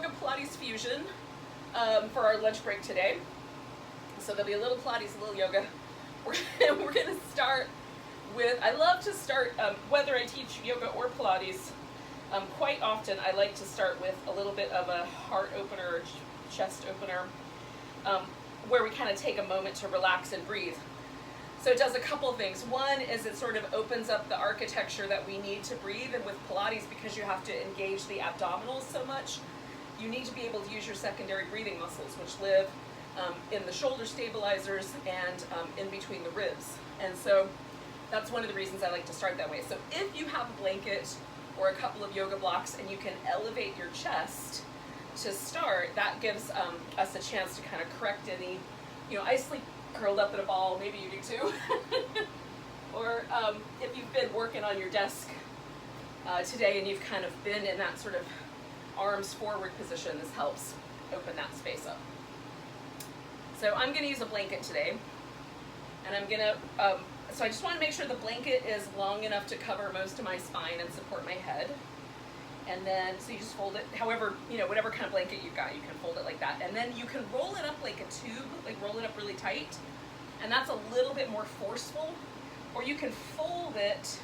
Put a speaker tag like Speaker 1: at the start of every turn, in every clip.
Speaker 1: yoga Pilates fusion for our lunch break today. So there'll be a little Pilates, a little yoga. We're going to start with, I love to start, whether I teach yoga or Pilates, quite often I like to start with a little bit of a heart opener or chest opener, where we kind of take a moment to relax and breathe. So it does a couple things. One is it sort of opens up the architecture that we need to breathe, and with Pilates, because you have to engage the abdominals so much, you need to be able to use your secondary breathing muscles, which live in the shoulder stabilizers and in between the ribs. And so that's one of the reasons I like to start that way. So if you have a blanket or a couple of yoga blocks and you can elevate your chest to start, that gives us a chance to kind of correct any, I sleep curled up in a ball, maybe you do too. Or if you've been working on your desk today and you've kind of been in that sort of arms forward position, this helps open that space up. So I'm going to use a blanket today, and I'm going to, so I just want to make sure the blanket is long enough to cover most of my spine and support my head. And then, so you just fold it, however, whatever kind of blanket you've got, you can fold it like that. And then you can roll it up like a tube, like roll it up really tight. And that's a little bit more forceful. Or you can fold it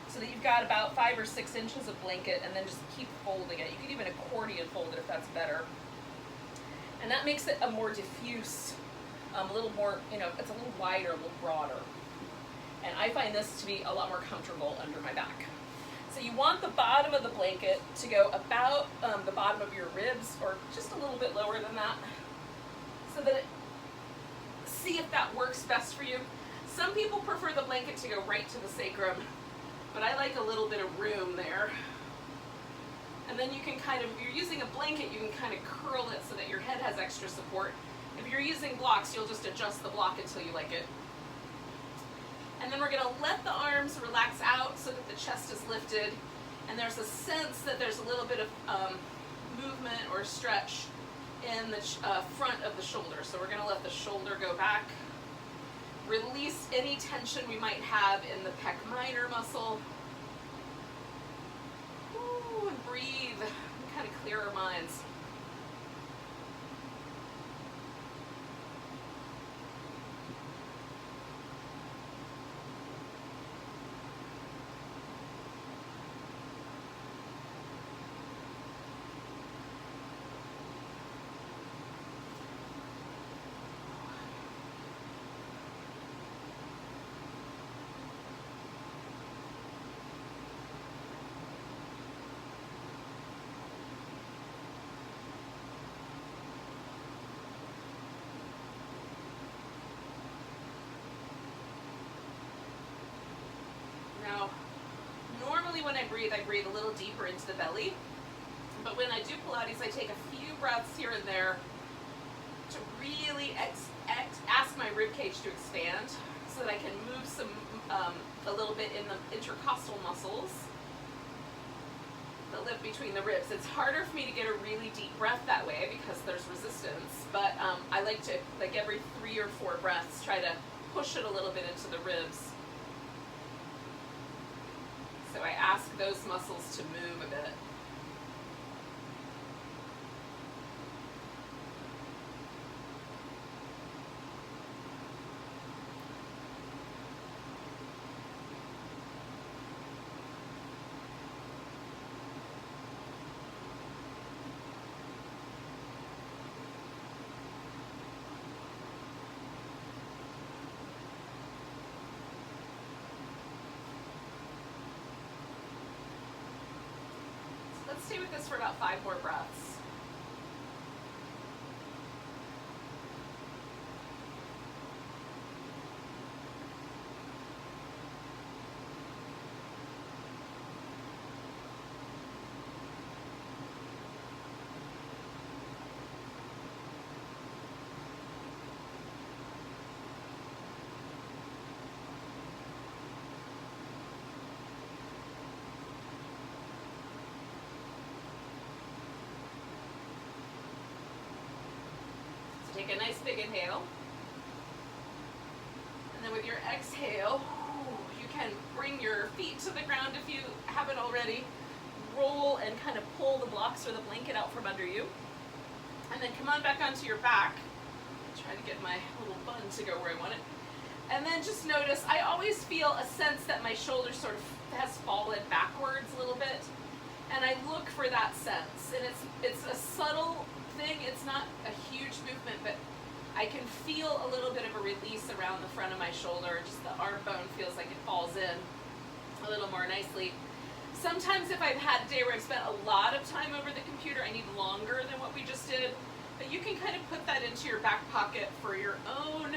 Speaker 1: so that you've got about 5 or 6 inches of blanket and then just keep folding it. You can even accordion fold it if that's better. And that makes it a more diffuse, a little more, it's a little wider, a little broader. And I find this to be a lot more comfortable under my back. So you want the bottom of the blanket to go about the bottom of your ribs, or just a little bit lower than that, so that see if that works best for you. Some people prefer the blanket to go right to the sacrum, but I like a little bit of room there. And then you can kind of, if you're using a blanket, you can kind of curl it so that your head has extra support. If you're using blocks, you'll just adjust the block until you like it. And then we're going to let the arms relax out so that the chest is lifted. And there's a sense that there's a little bit of movement or stretch in the front of the shoulder. So we're going to let the shoulder go back. Release any tension we might have in the pec minor muscle. Ooh, and breathe. And kind of clear our minds. Now, normally when I breathe a little deeper into the belly, but when I do Pilates, I take a few breaths here and there to really ask my rib cage to expand so that I can move some, a little bit in the intercostal muscles that live between the ribs. It's harder for me to get a really deep breath that way because there's resistance, but I like to, like every 3 or 4 breaths, try to push it a little bit into the ribs. So I ask those muscles to move a bit. Let's stay with this for about 5 more breaths. Take a nice big inhale. And then with your exhale, you can bring your feet to the ground if you haven't already. Roll and kind of pull the blocks or the blanket out from under you. And then come on back onto your back. Try to get my little bun to go where I want it. And then just notice, I always feel a sense that my shoulder sort of has fallen backwards a little bit. And I look for that sense. And it's a subtle thing. It's not a huge movement, but I can feel a little bit of a release around the front of my shoulder. Just the arm bone feels like it falls in a little more nicely. Sometimes if I've had a day where I've spent a lot of time over the computer, I need longer than what we just did. But you can kind of put that into your back pocket for your own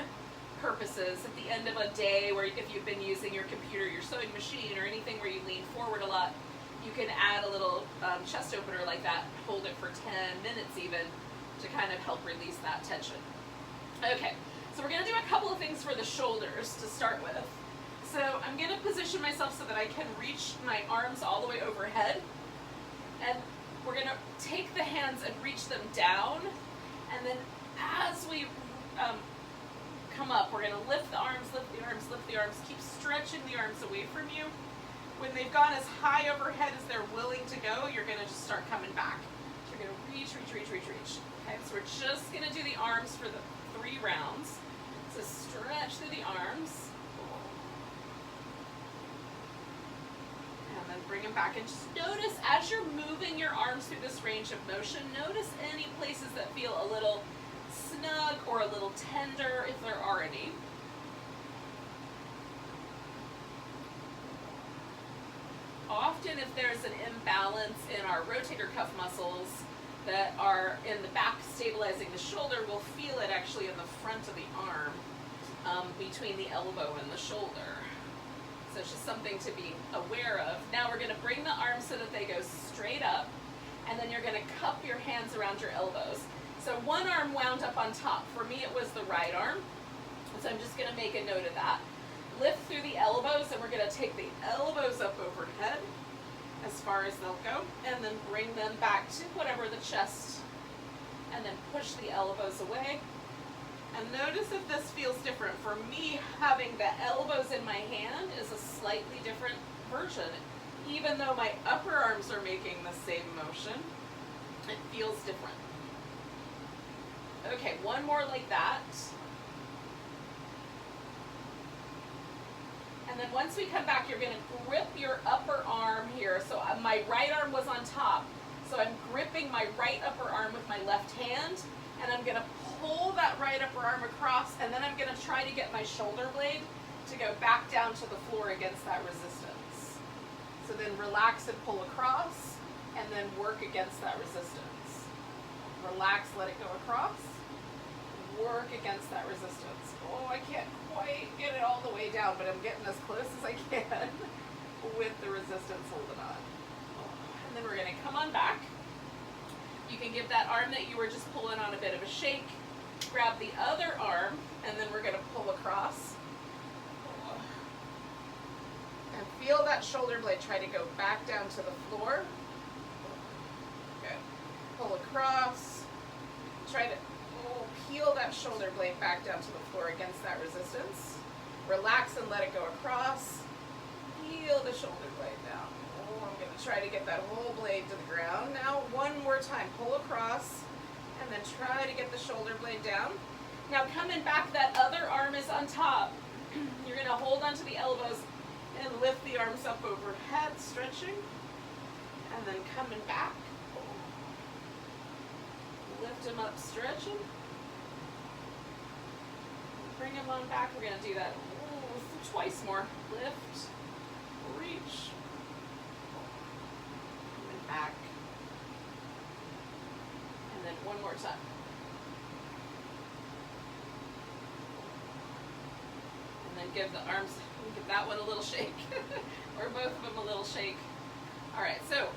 Speaker 1: purposes at the end of a day where if you've been using your computer, your sewing machine, or anything where you lean forward a lot, you can add a little chest opener like that, hold it for 10 minutes even, to kind of help release that tension. Okay, so we're gonna do a couple of things for the shoulders to start with. So I'm gonna position myself so that I can reach my arms all the way overhead. And we're gonna take the hands and reach them down. And then as we come up, we're gonna lift the arms, lift the arms, lift the arms, keep stretching the arms away from you. When they've gone as high overhead as they're willing to go, you're gonna just start coming back. So you're gonna reach, reach, reach, reach, reach. Okay, so we're just gonna do the arms for the 3 rounds. So stretch through the arms. And then bring them back. And just notice as you're moving your arms through this range of motion, notice any places that feel a little snug or a little tender, if there are any. Often if there's an imbalance in our rotator cuff muscles that are in the back stabilizing the shoulder, we'll feel it actually in the front of the arm, between the elbow and the shoulder. So it's just something to be aware of. Now we're gonna bring the arms so that they go straight up, and then you're gonna cup your hands around your elbows. So one arm wound up on top. For me, it was the right arm. So I'm just gonna make a note of that. Lift through the elbows, and we're gonna take the elbows up overhead as far as they'll go, and then bring them back to whatever the chest, and then push the elbows away. And notice if this feels different. For me, having the elbows in my hand is a slightly different version. Even though my upper arms are making the same motion, it feels different. Okay, one more like that. And then once we come back, you're gonna grip your upper arm here. So my right arm was on top. So I'm gripping my right upper arm with my left hand, and I'm gonna pull that right upper arm across, and then I'm gonna try to get my shoulder blade to go back down to the floor against that resistance. So then relax and pull across, and then work against that resistance. Relax, let it go across, work against that resistance. Oh, I can't quite get it all the way down, but I'm getting as close as I can with the resistance holding on. And then we're gonna come on back. You can give that arm that you were just pulling on a bit of a shake. Grab the other arm, and then we're gonna pull across. And feel that shoulder blade try to go back down to the floor. Good. Pull across. Try to peel that shoulder blade back down to the floor against that resistance. Relax and let it go across. Peel the shoulder blade down. Oh, I'm gonna try to get that whole blade to the ground. Now, one more time, pull across, and then try to get the shoulder blade down. Now, coming back, that other arm is on top. You're gonna hold onto the elbows and lift the arms up overhead, stretching, and then coming back. Lift them up, stretching. Bring them on back. We're going to do that twice more. Lift, reach, and back. And then one more time. And then give the arms, give that one a little shake, or both of them a little shake. All right, so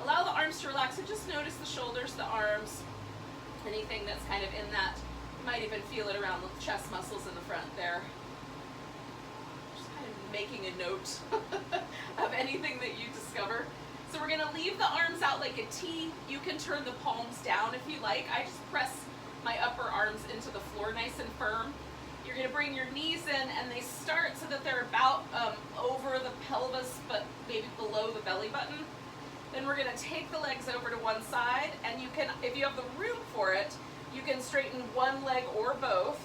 Speaker 1: allow the arms to relax, and just notice the shoulders, the arms, anything that's kind of in that. You might even feel it around the chest muscles in the front there. Just kind of making a note of anything that you discover. So we're gonna leave the arms out like a T. You can turn the palms down if you like. I just press my upper arms into the floor nice and firm. You're gonna bring your knees in, and they start so that they're about over the pelvis, but maybe below the belly button. Then we're gonna take the legs over to one side, and you can, if you have the room for it, you can straighten one leg or both.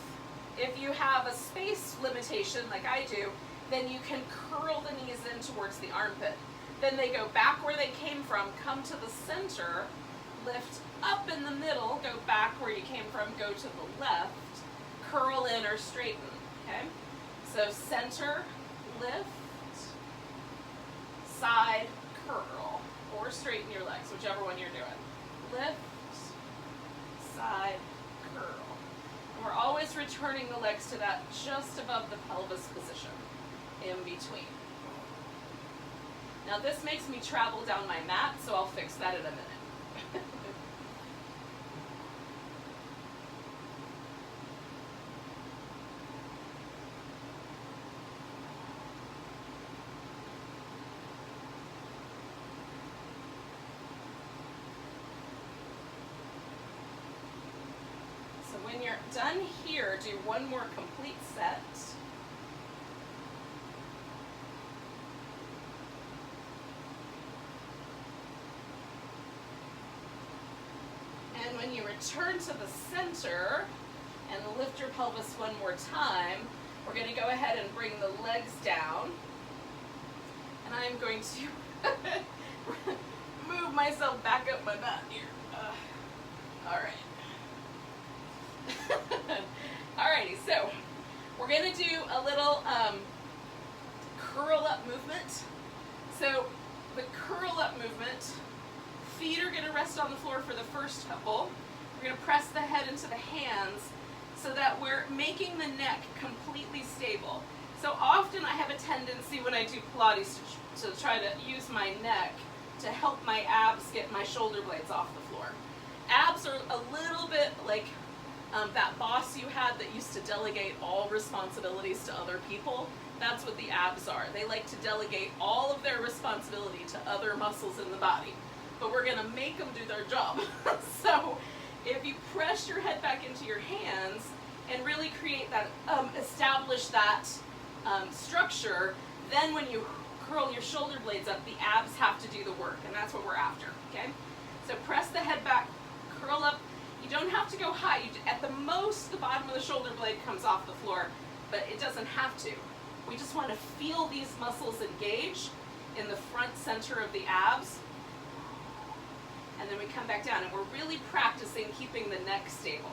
Speaker 1: If you have a space limitation like I do, then you can curl the knees in towards the armpit. Then they go back where they came from, come to the center, lift up in the middle, go back where you came from, go to the left, curl in or straighten, okay? So center, lift, side, curl, or straighten your legs, whichever one you're doing. Lift, side, curl. And we're always returning the legs to that just above the pelvis position, in between. Now this makes me travel down my mat, so I'll fix that in a minute. When you're done here, do one more complete set. And when you return to the center and lift your pelvis one more time, we're going to go ahead and bring the legs down. And I'm going to move myself back up my mat here. All right. Alrighty, so we're going to do a little curl up movement. So the curl up movement, feet are going to rest on the floor for the first couple. We're going to press the head into the hands so that we're making the neck completely stable. So often I have a tendency when I do Pilates to try to use my neck to help my abs get my shoulder blades off the floor. Abs are a little bit like that boss you had that used to delegate all responsibilities to other people. That's what the abs are. They like to delegate all of their responsibility to other muscles in the body. But we're going to make them do their job. So if you press your head back into your hands and really create that, establish that structure, then when you curl your shoulder blades up, the abs have to do the work, and that's what we're after, okay? So press the head back, curl up. You don't have to go high. At the most, the bottom of the shoulder blade comes off the floor, but it doesn't have to. We just want to feel these muscles engage in the front center of the abs, and then we come back down, and we're really practicing keeping the neck stable.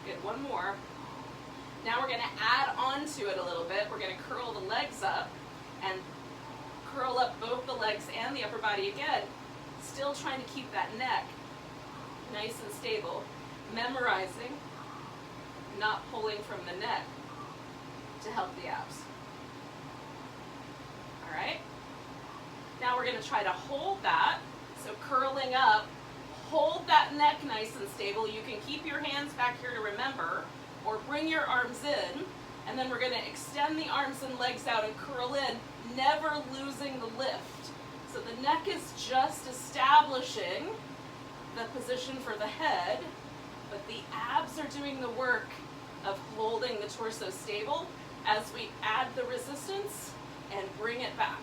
Speaker 1: Good, one more. Now we're going to add on to it a little bit. We're going to curl the legs up and curl up both the legs and the upper body again, still trying to keep that neck nice and stable, memorizing, not pulling from the neck to help the abs. All right? Now we're going to try to hold that, so curling up, hold that neck nice and stable. You can keep your hands back here to remember, or bring your arms in, and then we're going to extend the arms and legs out and curl in, never losing the lift. So the neck is just establishing the position for the head, but the abs are doing the work of holding the torso stable as we add the resistance and bring it back.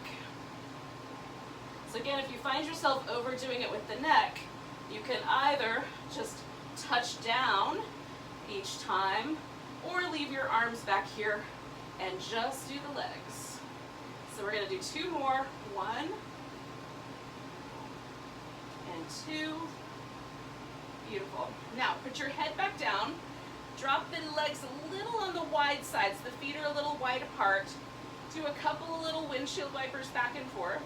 Speaker 1: So again, if you find yourself overdoing it with the neck, you can either just touch down each time or leave your arms back here and just do the legs. So we're going to do two more. 1 and 2. Beautiful. Now put your head back down. Drop the legs a little on the wide sides. The feet are a little wide apart. Do a couple of little windshield wipers back and forth.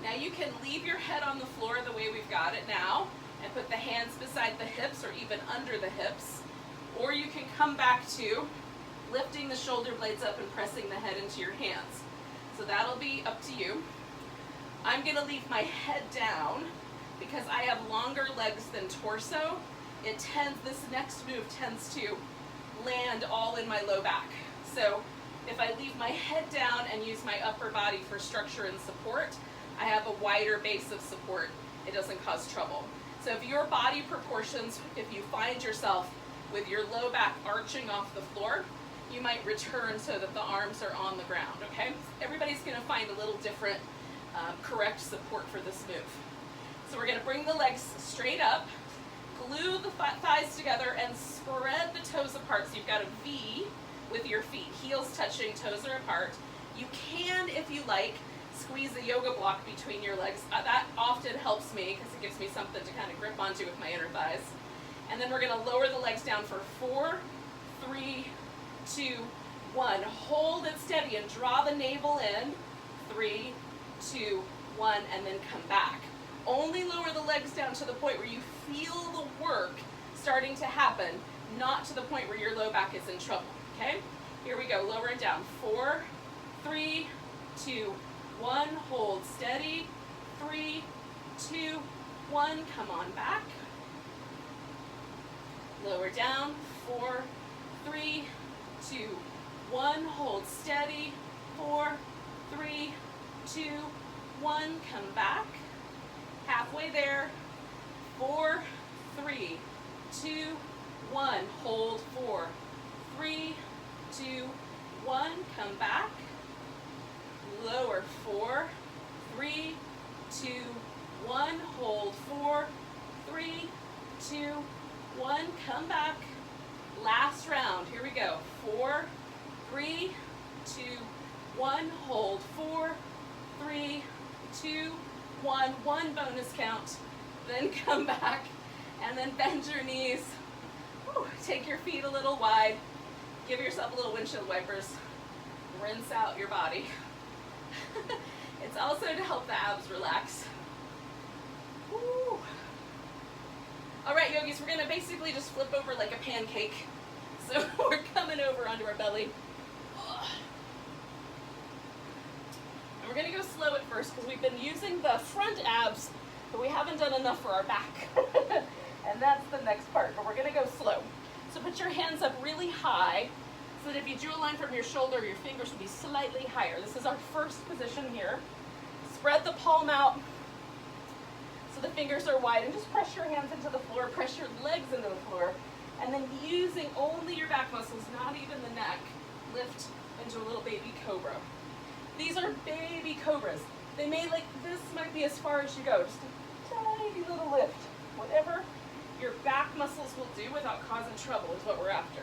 Speaker 1: Now you can leave your head on the floor the way we've got it now and put the hands beside the hips or even under the hips. Or you can come back to lifting the shoulder blades up and pressing the head into your hands. So that'll be up to you. I'm going to leave my head down because I have longer legs than torso. This next move tends to land all in my low back. So if I leave my head down and use my upper body for structure and support, I have a wider base of support. It doesn't cause trouble. So if your body proportions, if you find yourself with your low back arching off the floor, you might return so that the arms are on the ground, okay? Everybody's gonna find a little different correct support for this move. So we're gonna bring the legs straight up, glue the thighs together, and spread the toes apart. So you've got a V with your feet, heels touching, toes are apart. You can, if you like, squeeze a yoga block between your legs. That often helps me because it gives me something to kind of grip onto with my inner thighs. And then we're gonna lower the legs down for 4, 3, 2, 1. Hold it steady and draw the navel in. 3, 2, 1, and then come back. Only lower the legs down to the point where you feel the work starting to happen, not to the point where your low back is in trouble, okay? Here we go, lower it down. 4, 3, 2, 1, hold steady. 3, 2, 1, come on back. Lower down. 4, 3, 2, 1, hold steady. 4, 3, 2, 1, come back. Halfway there. 4, 3, 2, 1, hold. 4, 3, 2, 1, come back. Lower. 4, 3, 2, 1, hold. 4, 3, 2, 1, come back. Last round. Here we go. 4, 3, 2, 1, hold. 4, 3, 2, 1. One bonus count. Then come back and then bend your knees. Whew. Take your feet a little wide. Give yourself a little windshield wipers. Rinse out your body. It's also to help the abs relax. Woo. All right, yogis, we're gonna basically just flip over like a pancake. So we're coming over onto our belly. And we're gonna go slow at first because we've been using the front abs, but we haven't done enough for our back. And that's the next part, but we're gonna go slow. So put your hands up really high, so that if you drew a line from your shoulder, your fingers would be slightly higher. This is our first position here. Spread the palm out so the fingers are wide, and just press your hands into the floor, press your legs into the floor, and then using only your back muscles, not even the neck, lift into a little baby cobra. These are baby cobras. They may, like, this might be as far as you go, just a tiny little lift. Whatever your back muscles will do without causing trouble is what we're after.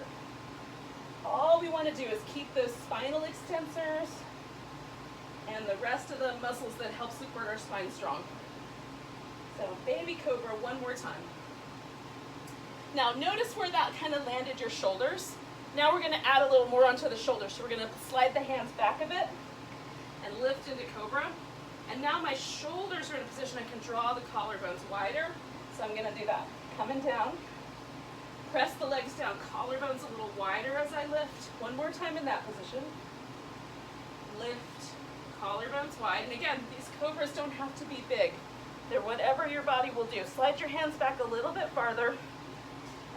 Speaker 1: All we want to do is keep those spinal extensors and the rest of the muscles that help support our spine strong. So baby cobra one more time. Now notice where that kind of landed your shoulders. Now we're going to add a little more onto the shoulders. So we're going to slide the hands back a bit and lift into cobra. And now my shoulders are in a position I can draw the collarbones wider. So I'm going to do that. Coming down. Press the legs down, collarbones a little wider as I lift. One more time in that position. Lift, collarbones wide. And again, these cobras don't have to be big. They're whatever your body will do. Slide your hands back a little bit farther.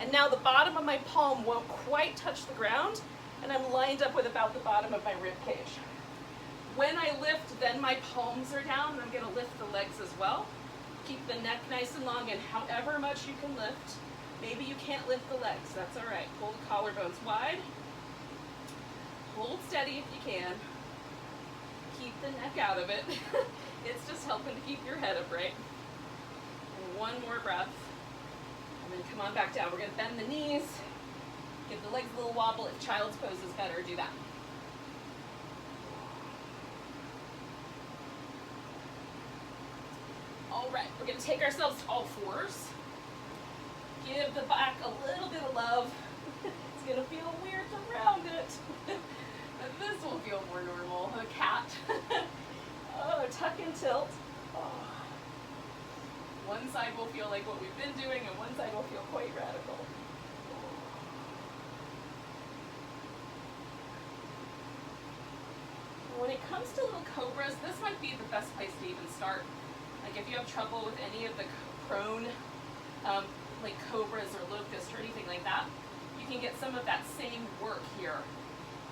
Speaker 1: And now the bottom of my palm won't quite touch the ground, and I'm lined up with about the bottom of my rib cage. When I lift, then my palms are down, and I'm going to lift the legs as well. Keep the neck nice and long, and however much you can lift. Maybe you can't lift the legs, that's all right. Pull the collarbones wide. Hold steady if you can. Keep the neck out of it. It's just helping to keep your head upright. And one more breath. And then come on back down. We're gonna bend the knees. Give the legs a little wobble. If child's pose is better, do that. All right, we're gonna take ourselves to all fours. Give the back a little bit of love. It's gonna feel weird to round it. But this will feel more normal. A cat. Oh, tuck and tilt. Oh. One side will feel like what we've been doing, and one side will feel quite radical. When it comes to little cobras, this might be the best place to even start. Like if you have trouble with any of the prone, like cobras or locusts or anything like that, you can get some of that same work here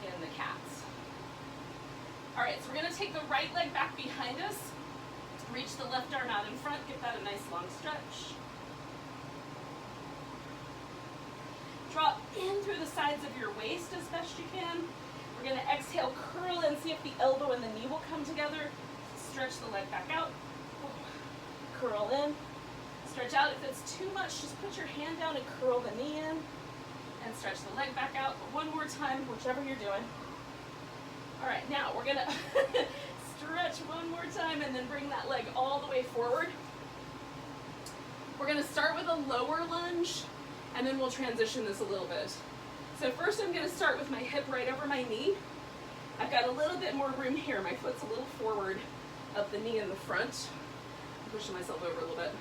Speaker 1: in the cats. All right, so we're gonna take the right leg back behind us, reach the left arm out in front, give that a nice long stretch. the sides of your waist as best you can. We're gonna exhale, curl in, see if the elbow and the knee will come together. Stretch the leg back out. Curl in, stretch out. If it's too much, just put your hand down and curl the knee in and stretch the leg back out. One more time, whichever you're doing. All right, now we're gonna stretch one more time and then bring that leg all the way forward. We're gonna start with a lower lunge and then we'll transition this a little bit. So first I'm gonna start with my hip right over my knee. I've got a little bit more room here. My foot's a little forward of the knee in the front. I'm pushing myself over a little bit.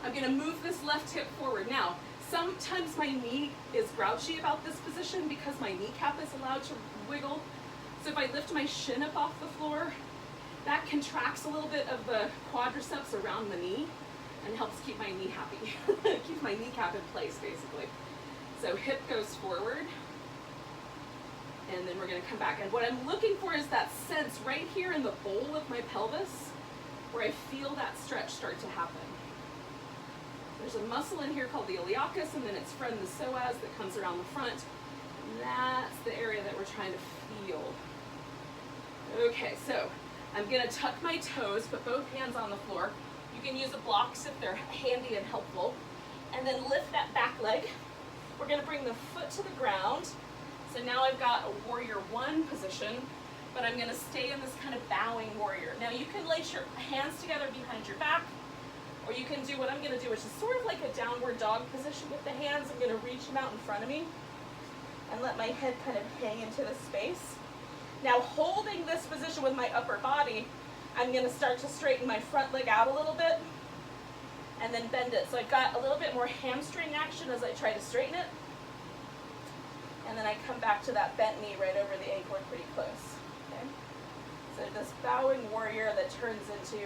Speaker 1: I'm gonna move this left hip forward. Now, sometimes my knee is grouchy about this position because my kneecap is allowed to wiggle. So if I lift my shin up off the floor, that contracts a little bit of the quadriceps around the knee and helps keep my knee happy. Keeps my kneecap in place, basically. So hip goes forward, and then we're gonna come back. And what I'm looking for is that sense right here in the bowl of my pelvis where I feel that stretch start to happen. There's a muscle in here called the iliacus, and then its friend the psoas that comes around the front. And that's the area that we're trying to feel. Okay, so I'm gonna tuck my toes, put both hands on the floor. You can use the blocks if they're handy and helpful. And then lift that back leg. We're gonna bring the foot to the ground. So now I've got a warrior one position, but I'm gonna stay in this kind of bowing warrior. Now you can lace your hands together behind your back, or you can do what I'm gonna do, which is sort of like a downward dog position with the hands. I'm gonna reach them out in front of me and let my head kind of hang into the space. Now holding this position with my upper body, I'm gonna start to straighten my front leg out a little bit and then bend it. So I've got a little bit more hamstring action as I try to straighten it. And then I come back to that bent knee right over the ankle, pretty close. Okay? So this bowing warrior that turns into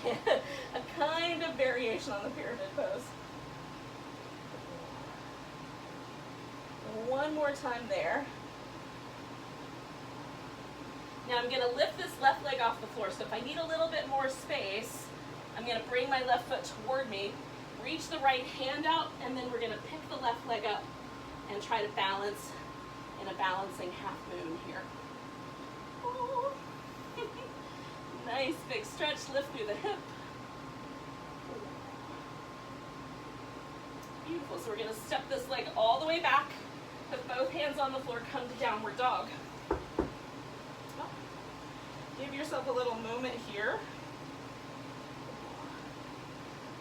Speaker 1: a kind of variation on the pyramid pose. One more time there. Now I'm gonna lift this left leg off the floor. So if I need a little bit more space, I'm gonna bring my left foot toward me, reach the right hand out, and then we're gonna pick the left leg up and try to balance in a balancing half moon here. Oh. Nice big stretch, lift through the hip. Beautiful, so we're gonna step this leg all the way back, put both hands on the floor, come to downward dog. Give yourself a little moment here.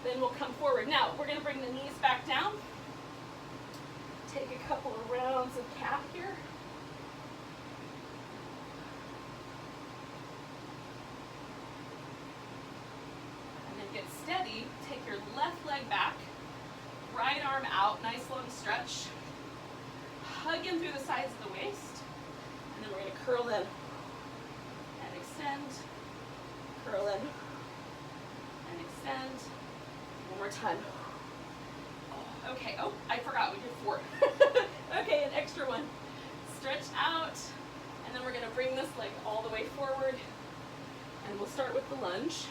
Speaker 1: Then we'll come forward. Now, we're gonna bring the knees back down. Take a couple of rounds of cat here. And then get steady. Take your left leg back. Right arm out, nice long stretch. Hug in through the sides of the waist. And then we're gonna curl in. Extend, curl in, and extend. One more time. Oh, okay, oh, I forgot, we did 4. Okay, an extra one. Stretch out, and then we're gonna bring this leg all the way forward, and we'll start with the lunge.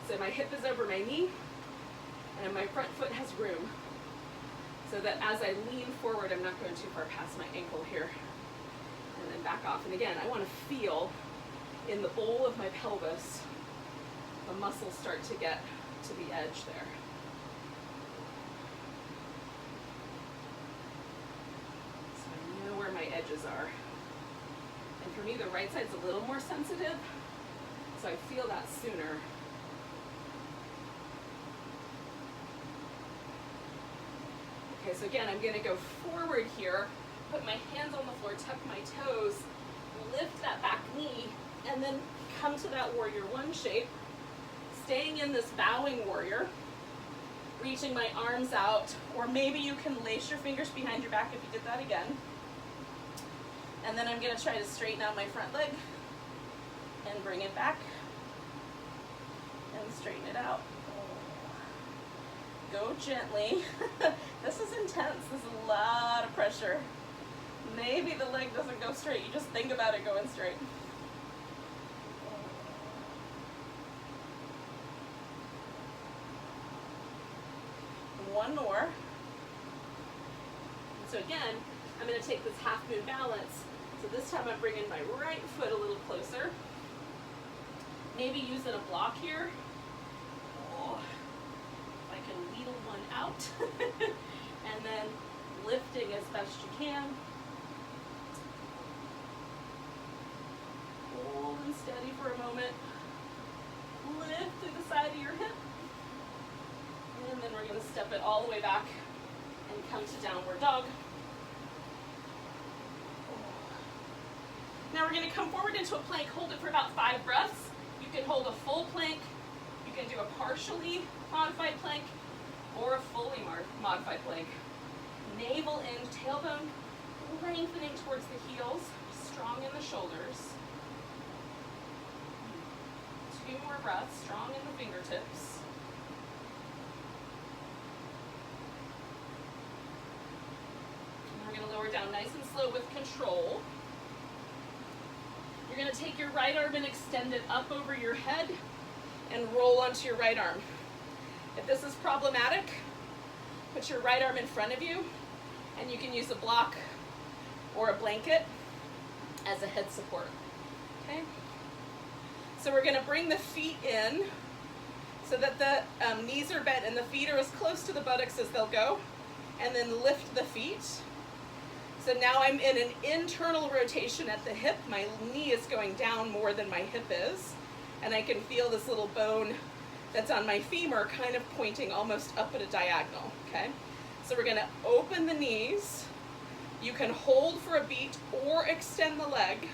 Speaker 1: So my hip is over my knee, and my front foot has room, so that as I lean forward, I'm not going too far past my ankle here. And then back off, and again, I wanna feel in the bowl of my pelvis, the muscles start to get to the edge there. So I know where my edges are. And for me, the right side's a little more sensitive, so I feel that sooner. Okay, so again, I'm gonna go forward here, put my hands on the floor, tuck my toes, lift that back knee, and then come to that warrior one shape, staying in this bowing warrior, reaching my arms out, or maybe you can lace your fingers behind your back if you did that again. And then I'm gonna try to straighten out my front leg and bring it back and straighten it out. Go gently. This is intense, this is a lot of pressure. Maybe the leg doesn't go straight, you just think about it going straight. One more. So again, I'm going to take this half moon balance. So this time I'm bringing my right foot a little closer. Maybe using a block here. Oh, if I can wheedle one out. And then lifting as best you can. Hold and steady for a moment. Lift through the side of your hip. And then we're going to step it all the way back and come to downward dog. Now we're going to come forward into a plank. Hold it for about 5 breaths. You can hold a full plank. You can do a partially modified plank or a fully modified plank. Navel in, tailbone lengthening towards the heels, strong in the shoulders. 2 more breaths, strong in the fingertips. And we're going to lower down nice and slow with control. You're going to take your right arm and extend it up over your head and roll onto your right arm. If this is problematic, put your right arm in front of you, and you can use a block or a blanket as a head support. Okay? So we're going to bring the feet in so that the knees are bent and the feet are as close to the buttocks as they'll go, and then lift the feet. So now I'm in an internal rotation at the hip. My knee is going down more than my hip is, and I can feel this little bone that's on my femur kind of pointing almost up at a diagonal, okay? So we're gonna open the knees. You can hold for a beat or extend the leg.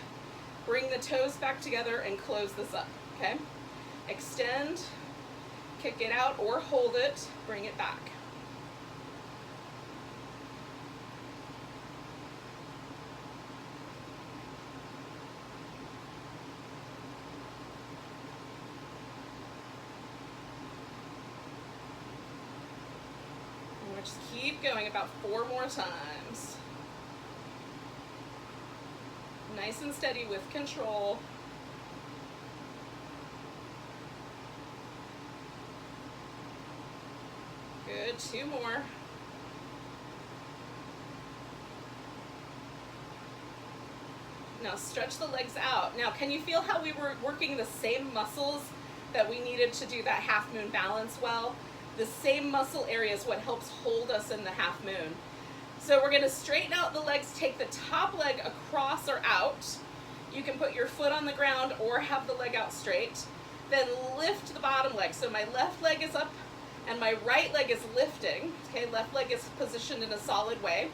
Speaker 1: Bring the toes back together and close this up, okay? Extend, kick it out or hold it, bring it back. Just keep going about 4 more times. Nice and steady with control. Good, 2 more. Now stretch the legs out. Now can you feel how we were working the same muscles that we needed to do that half moon balance well? The same muscle area is what helps hold us in the half moon. So we're going to straighten out the legs, take the top leg across or out. You can put your foot on the ground or have the leg out straight. Then lift the bottom leg. So my left leg is up and my right leg is lifting. Okay, left leg is positioned in a solid way.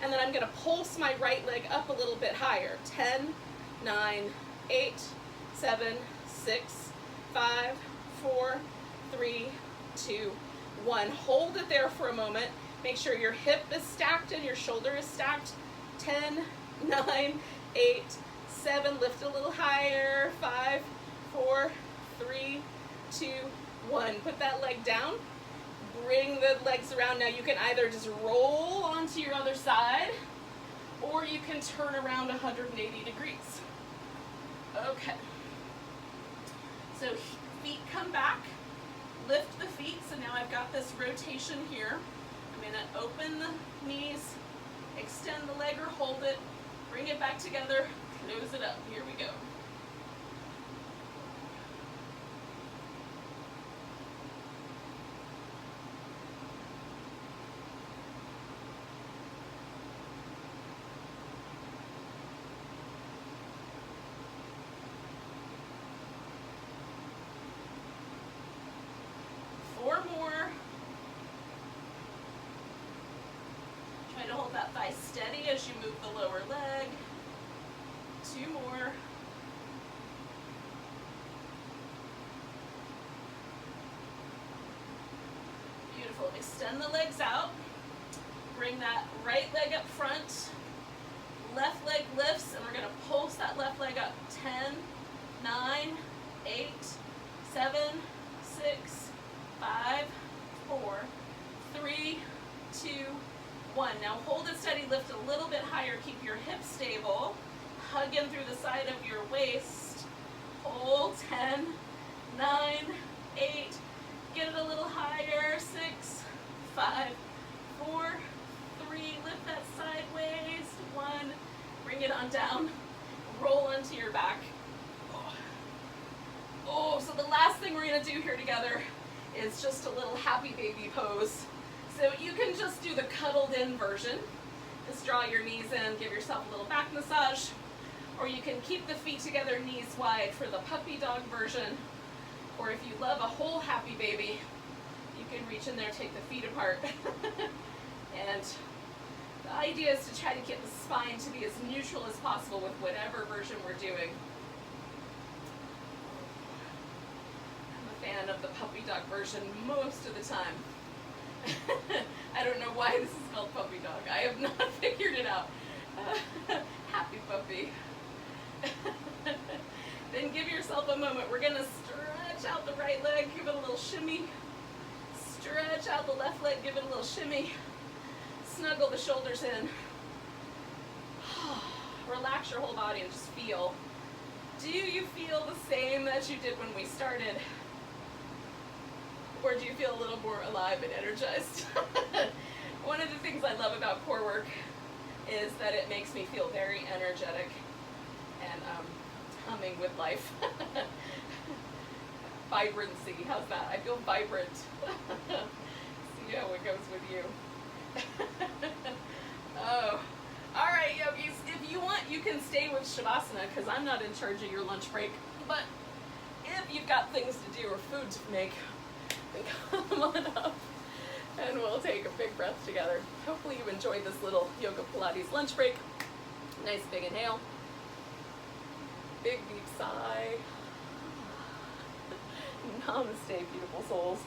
Speaker 1: And then I'm going to pulse my right leg up a little bit higher. 10, 9, 8, 7, 6, 5, 4, 3, 2, 1. Hold it there for a moment. Make sure your hip is stacked and your shoulder is stacked. 10, 9, 8, 7. Lift a little higher. 5, 4, 3, 2, 1. Put that leg down. Bring the legs around. Now you can either just roll onto your other side or you can turn around 180 degrees. Okay. So feet come back. Lift the feet, so now I've got this rotation here. I'm going to open the knees, extend the leg or hold it, bring it back together, close it up. Here we go. Steady as you move the lower leg. 2 more. Beautiful. Extend the legs out. Bring that right leg up front. Left leg lifts, and we're going to pulse that left leg up. 10, 9, 8, 7, 6, 5, 4, 3, 2, 1. Now hold it steady, lift a little bit higher, keep your hips stable. Hug in through the side of your waist. Hold. 10, 9, 8, get it a little higher. 6, 5, 4, 3, lift that side on down, roll onto your back. Oh, so the last thing we're gonna do here together is just a little happy baby pose. So you can just do the cuddled in version. Just draw your knees in, give yourself a little back massage. Or you can keep the feet together, knees wide for the puppy dog version. Or if you love a whole happy baby, you can reach in there, take the feet apart. And the idea is to try to get the spine to be as neutral as possible with whatever version we're doing. I'm a fan of the puppy dog version most of the time. I don't know why this is called puppy dog. I have not figured it out. Happy puppy. Then give yourself a moment. We're going to stretch out the right leg, give it a little shimmy. Stretch out the left leg, give it a little shimmy. Snuggle the shoulders in. Relax your whole body and just feel. Do you feel the same as you did when we started? Or do you feel a little more alive and energized? One of the things I love about core work is that it makes me feel very energetic and humming with life. Vibrancy, how's that? I feel vibrant. See how it goes with you. Oh, all right, yogis. If you want, you can stay with Shavasana because I'm not in charge of your lunch break. But if you've got things to do or food to make, then come on up and we'll take a big breath together. Hopefully you enjoyed this little yoga Pilates lunch break. Nice big inhale. Big deep sigh. Namaste, beautiful souls.